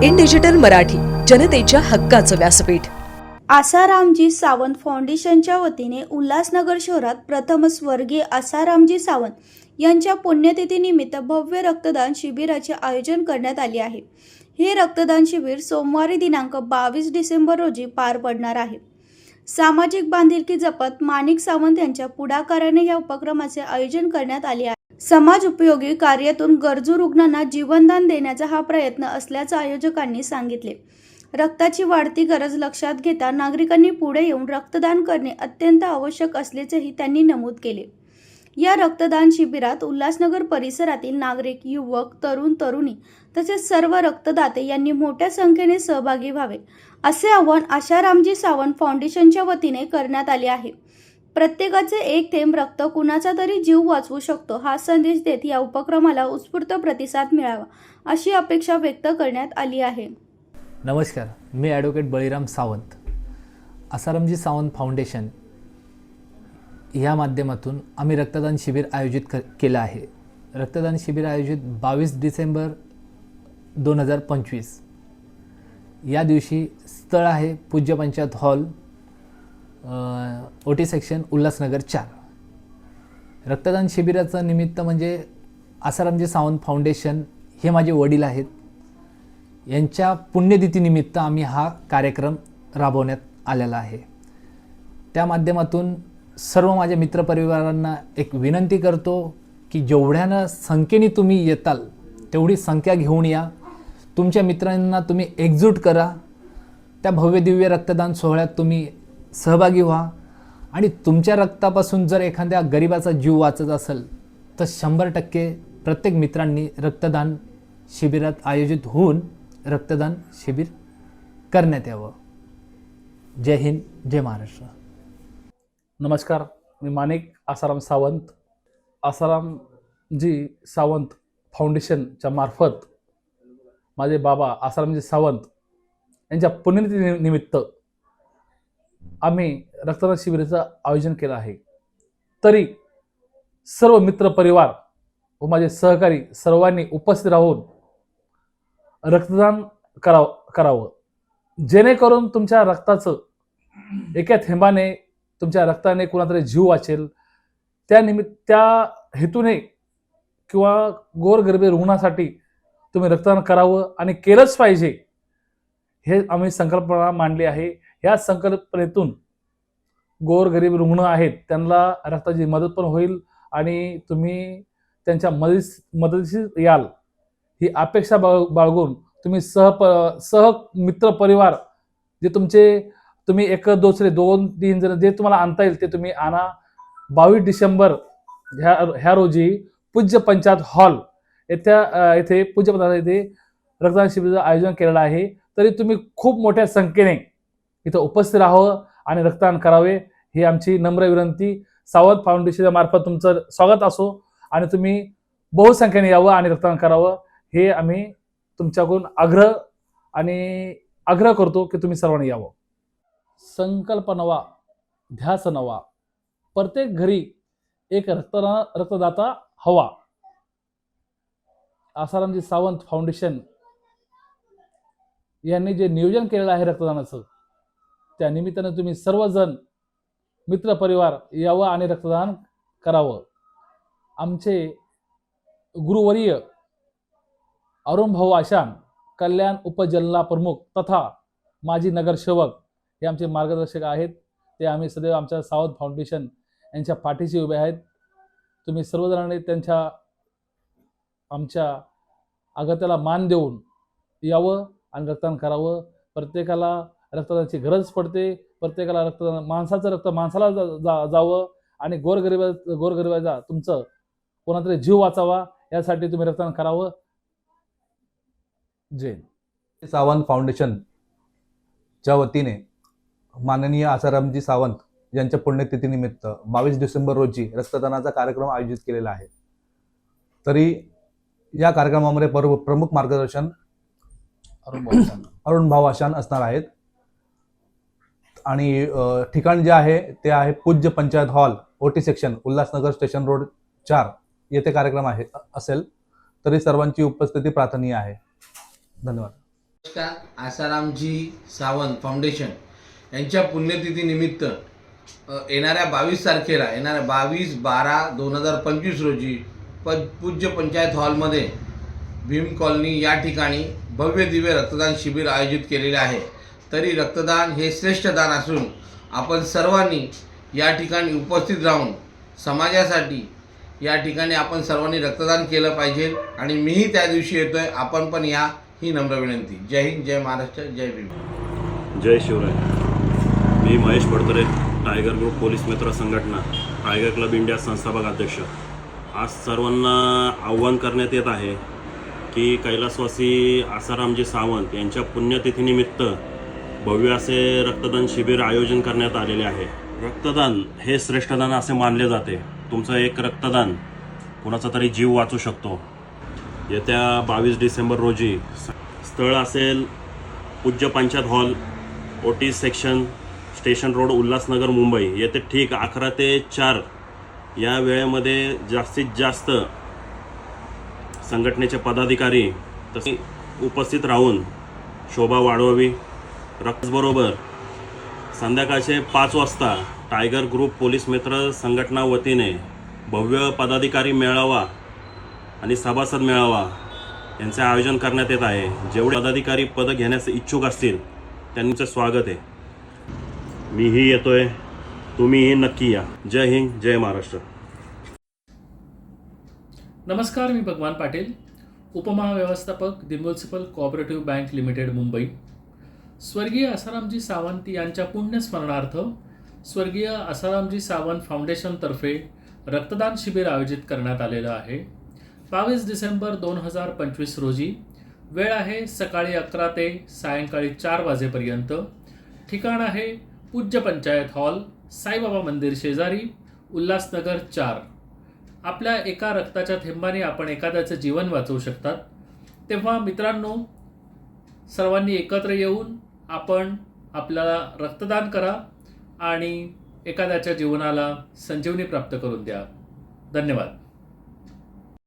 In digital Marathi, जनतेच्या हक्काचं व्यासपीठ. आसारामजी सावंत फाउंडेशनच्या वतीने उल्हासनगर शहरात प्रथम स्वर्गीय आसारामजी सावंत यांच्या पुण्यतिथीनिमित्त भव्य रक्तदान शिबिराचे आयोजन करण्यात आले आहे. हे रक्तदान शिबिर सोमवारी दिनांक 22 डिसेंबर रोजी पार पडणार आहे. सामाजिक बांधिलकी जपत माणिक सावंत यांच्या पुढाकाराने या उपक्रमाचे आयोजन करण्यात आले आहे. समाज उपयोगी कार्यातून गरजू रुग्णांना जीवनदान देण्याचा हा प्रयत्न असल्याचं आयोजकांनी सांगितले. रक्ताची वाढती गरज लक्षात घेता नागरिकांनी पुढे येऊन रक्तदान करणे अत्यंत आवश्यक असल्याचेही त्यांनी नमूद केले. या रक्तदान शिबिरात उल्हासनगर परिसरातील नागरिक, युवक, तरुण तरुणी तसेच सर्व रक्तदाते यांनी मोठ्या संख्येने सहभागी व्हावे असे आवाहन आसारामजी सावंत फाउंडेशनच्या वतीने करण्यात आले आहे. प्रत्येकाचे एक थेंब रक्त कुणाचा तरी जीव वाचवू शकतो हा संदेश देत या उपक्रमाला उत्स्फूर्त प्रतिसाद मिळावा अशी अपेक्षा व्यक्त करण्यात आली आहे. नमस्कार, मी ॲडव्होकेट बळीराम सावंत. आसारामजी सावंत फाउंडेशन या माध्यमातून आम्ही रक्तदान शिबिर आयोजित केलं आहे. रक्तदान शिबिर आयोजित 22 डिसेंबर 2025 या दिवशी स्थळ आहे पूज्य panchayat hall, OT section, Ulhasnagar 4. रक्तदान शिबिराचं निमित्त म्हणजे आसारामजी सावंत फाउंडेशन हे माझे वडील आहेत. यांच्या पुण्यतिथीनिमित्त आम्ही हा कार्यक्रम राबवण्यात आलेला आहे. त्या माध्यमातून सर्व माझ्या मित्रपरिवारांना एक विनंती करतो की जेवढ्यानं संख्येने तुम्ही येताल तेवढी संख्या घेऊन या. तुमच्या मित्रांना तुम्ही एकजूट करा. त्या भव्य दिव्य रक्तदान सोहळ्यात तुम्ही सहभागी व्हा आणि तुमच्या रक्तापासून जर एखाद्या गरिबाचा जीव वाचत असेल तर 100% प्रत्येक मित्रांनी रक्तदान शिबिरात आयोजित होऊन रक्तदान शिबिर करण्यात यावं. जय हिंद, जय महाराष्ट्र. नमस्कार, मी माणिक आसाराम सावंत. आसारामजी सावंत फाउंडेशनच्या मार्फत माझे बाबा आसारामजी सावंत यांच्या पुण्यतिथीनिमित्त आम्ही रक्तदान शिबिराचं आयोजन केलं आहे. तरी सर्व मित्रपरिवार व माझे सहकारी सर्वांनी उपस्थित राहून रक्तदान करावं जेणेकरून तुमच्या रक्ताचं एका थेंबाने, तुमच्या रक्ताने कुणातरी जीव वाचेल. त्या हेतूने किंवा गोरगरिबी रुग्णासाठी तुम्ही रक्तदान करावं आणि केलंच पाहिजे हे आम्ही संकल्पना मांडली आहे. या संकल्पनेतून गोरगरीब रुग्ण आहेत त्यांना रक्ताची मदत पण होईल आणि तुम्ही त्यांच्या मदतीस याल ही अपेक्षा बाळगून तुम्ही सह मित्र परिवार जे तुम्ही एक दुसरे 2-3 जण जे तुम्हाला आणता येईल ते तुम्ही आणा. 22 डिसेंबर ह्या रोजी पूज्य पंचायत हॉल येथे पूज्य पंचायत येथे रक्तदान शिबिराचं आयोजन केलेलं आहे. तरी तुम्ही खूप मोठ्या संख्येने इथं उपस्थित राहावं आणि रक्तदान करावे ही आमची नम्र विनंती. सावंत फाउंडेशनच्या मार्फत तुमचं स्वागत असो आणि तुम्ही बहुसंख्येने यावं आणि रक्तदान करावं हे आम्ही तुमच्याकडून आग्रह करतो की तुम्ही सर्वांनी यावं. संकल्प नवा, ध्यास नवा, प्रत्येक घरी एक रक्तदाता हवा. आसारामजी सावंत फाउंडेशन यांनी जे नियोजन केलेलं आहे रक्तदानाचं, त्या निमित्तानं तुम्ही सर्वजण मित्रपरिवार यावं आणि रक्तदान करावं. आमचे गुरुवर्य अरुण भाऊ आशान, कल्याण उपजिल्हा प्रमुख तथा माजी नगरसेवक हे आमचे मार्गदर्शक आहेत. ते आम्ही सदैव आमच्या सावंत फाउंडेशन यांच्या पाठीशी उभे आहेत. तुम्ही सर्वजणांनी आमच्या आगत्याला मान देऊन यावं आणि रक्तदान करावं. प्रत्येकाला रक्तदानाची गरज पडते. प्रत्येकाला रक्तदान, माणसाचं रक्त माणसाला जावं आणि गोरगरिबाचा तुमचं कोणातरी जीव वाचावा यासाठी तुम्ही रक्तदान करावं. जय सावंत फाउंडेशनच्या वतीने माननीय आसारामजी सावंत यांच्या पुण्यतिथीनिमित्त 22 डिसेंबर रोजी रक्तदानाचा कार्यक्रम आयोजित केलेला आहे. तरी या कार्यक्रमामध्ये प्रमुख मार्गदर्शन अरुण भाऊ आशान असणार आहेत आणि ठिकाण जे आहे ते आहे पूज्य panchayat hall, OT section, Ulhasnagar station road 4 येथे कार्यक्रम असेल. तरी सर्वांची उपस्थिती प्रार्थनीय आहे. धन्यवाद. नमस्कार. आसारामजी सावंत फाउंडेशन यांच्या पुण्यतिथीनिमित्त येणाऱ्या 22 तारखेला 22/12/2025 रोजी पूज्य पंचायत हॉलमध्ये भीम कॉलनी या ठिकाणी भव्य दिव्य रक्तदान शिबिर आयोजित केलेले आहे. तरी रक्तदान हे श्रेष्ठ दान असून आपण सर्वांनी या ठिकाणी उपस्थित राहून समाजासाठी या ठिकाणी आपण सर्वांनी रक्तदान केलं पाहिजे आणि मीही त्या दिवशी येतोय. आपण पण या ही नम्र विनंती. जय हिंद, जय महाराष्ट्र, जय भीम. जय शिवराय. मी महेश पडतरे, टायगर ग्रुप पोलीस मित्र संघटना, टायगर क्लब इंडिया संस्थापक अध्यक्ष. आज सर्वांना आव्हान करण्यात येत आहे की कैलासवासी आसारामजी सावंत यांच्या पुण्यतिथीनिमित्त भव्य असे रक्तदान शिबिर आयोजन करण्यात आलेले आहे. रक्तदान हे श्रेष्ठदान असे मानले जाते. तुमचं एक रक्तदान कोणाचा तरी जीव वाचू शकतो. येत्या 22 डिसेंबर रोजी स्थळ असेल पूज्य panchayat hall, OT section, station road, Ulhasnagar, Mumbai. येथे ठीक 11 ते 4 या वेळेमध्ये जास्तीत जास्त संघटनेचे पदाधिकारी तसे उपस्थित राहून शोभा वाढवावी. रक्तबरोबर संध्याकाळचे 5 वाजता टायगर ग्रुप पोलीस मित्र संघटना वतीने भव्य पदाधिकारी मेळावा आणि सभासद मेळावा यांचे आयोजन करण्यात येत आहे. जेवढे पदाधिकारी पद घेण्यास इच्छुक असतील त्यांचे स्वागत आहे. मीही येतोय, तुम्हीही नक्की या. जय हिंद, जय महाराष्ट्र. नमस्कार, मी भगवान पाटील, उपमहाव्यवस्थापक the municipal cooperative bank limited, Mumbai. स्वर्गीय आसारामजी सावंत यांच्या पुण्यस्मरणार्थ स्वर्गीय आसारामजी सावंत फाउंडेशनतर्फे रक्तदान शिबिर आयोजित करण्यात आलेलं आहे. 22 डिसेंबर 2025 रोजी. वेळ आहे सकाळी 11 ते सायंकाळी 4 वाजेपर्यंत. ठिकाण आहे पूज्य पंचायत हॉल, साईबाबा मंदिर शेजारी, उल्हासनगर 4. आपल्या एका रक्ताच्या थेंबाने आपण एखाद्याचं जीवन वाचवू शकतात. तेव्हा मित्रांनो, सर्वांनी एकत्र येऊन आपण आपल्याला रक्तदान करा आणि एखाद्याच्या जीवनाला संजीवनी प्राप्त करून द्या. धन्यवाद.